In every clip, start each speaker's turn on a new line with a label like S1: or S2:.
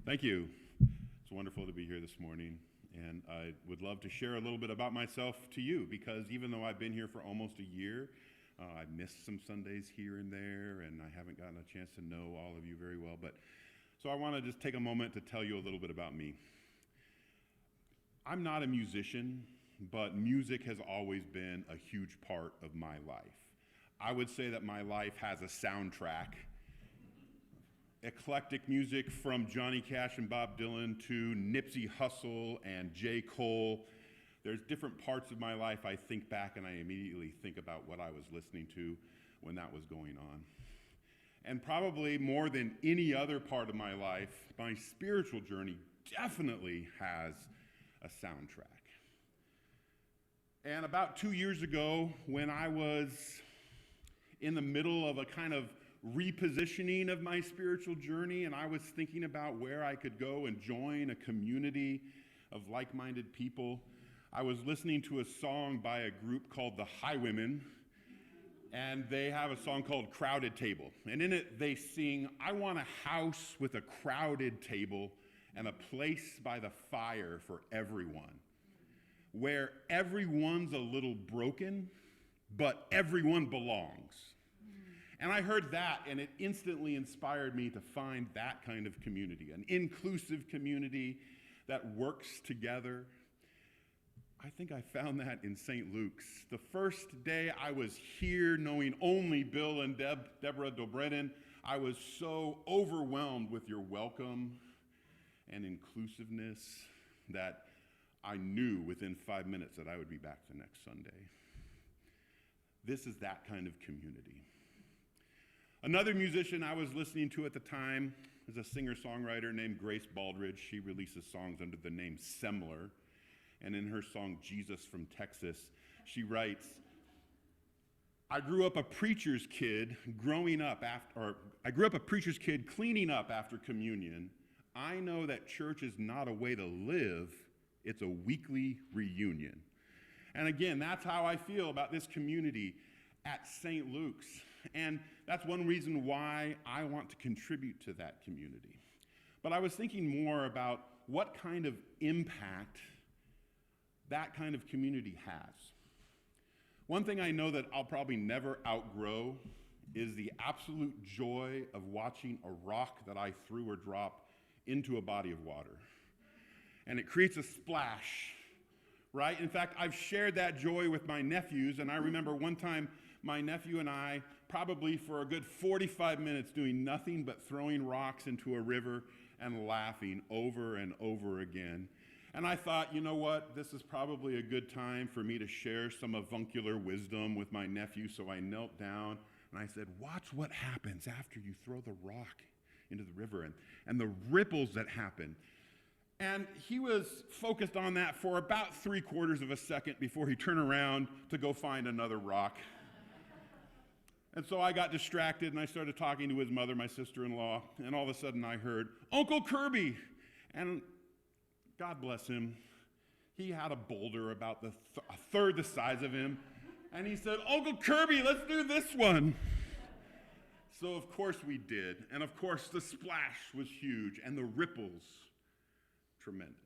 S1: Thank you. It's wonderful to be here this morning, and I would love to share a little bit about myself to you, because even though I've been here for almost a year, I've missed some Sundays here and there, and I haven't gotten a chance to know all of you very well. So I want to just take a moment to tell you a little bit about me. I'm not a musician, but music has always been a huge part of my life. I would say that my life has a soundtrack. Eclectic music from Johnny Cash and Bob Dylan to Nipsey Hussle and J. Cole. There's different parts of my life I think back and I immediately think about what I was listening to when that was going on. And probably more than any other part of my life, my spiritual journey definitely has a soundtrack. And about 2 years ago, when I was in the middle of a kind of repositioning of my spiritual journey, and I was thinking about where I could go and join a community of like-minded people, I was listening to a song by a group called the Highwomen, and they have a song called Crowded Table. And in it, they sing, "I want a house with a crowded table and a place by the fire for everyone, where everyone's a little broken, but everyone belongs." And I heard that, and it instantly inspired me to find that kind of community, an inclusive community that works together. I think I found that in St. Luke's. The first day I was here, knowing only Bill and Deborah Dobrenin, I was so overwhelmed with your welcome and inclusiveness that I knew within 5 minutes that I would be back the next Sunday. This is that kind of community. Another musician I was listening to at the time is a singer-songwriter named Grace Baldridge. She releases songs under the name Semler. And in her song, Jesus from Texas, she writes, I grew up a preacher's kid cleaning up after communion. I know that church is not a way to live, it's a weekly reunion. And again, that's how I feel about this community at St. Luke's. And that's one reason why I want to contribute to that community. But I was thinking more about what kind of impact that kind of community has. One thing I know that I'll probably never outgrow is the absolute joy of watching a rock that I threw or dropped into a body of water. And it creates a splash, right? In fact, I've shared that joy with my nephews, and I remember one time my nephew and I, probably for a good 45 minutes, doing nothing but throwing rocks into a river and laughing over and over again. And I thought, you know what, this is probably a good time for me to share some avuncular wisdom with my nephew, so I knelt down and I said, watch what happens after you throw the rock into the river and the ripples that happen. And he was focused on that for about 3/4 of a second before he turned around to go find another rock. And so I got distracted and I started talking to his mother, my sister-in-law, and all of a sudden I heard, Uncle Kirby! And God bless him, he had a boulder about a third the size of him, and he said, Uncle Kirby, let's do this one. So of course we did, and of course the splash was huge, and the ripples tremendous.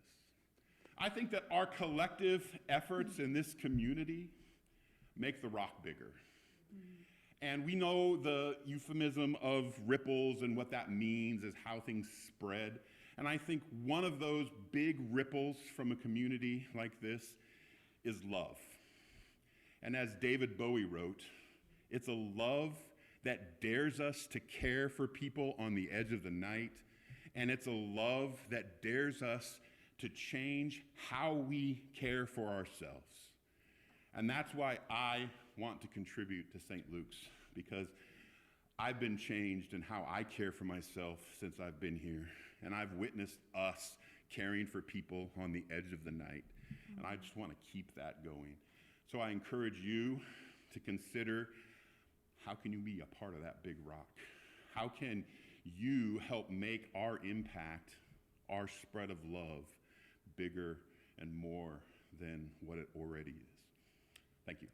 S1: I think that our collective efforts in this community make the rock bigger. And we know the euphemism of ripples, and what that means is how things spread. And I think one of those big ripples from a community like this is love. And as David Bowie wrote, it's a love that dares us to care for people on the edge of the night, and it's a love that dares us to change how we care for ourselves. And that's why I want to contribute to St. Luke's, because I've been changed in how I care for myself since I've been here. And I've witnessed us caring for people on the edge of the night. And I just want to keep that going. So I encourage you to consider, how can you be a part of that big rock? How can you help make our impact, our spread of love, bigger and more than what it already is? Thank you.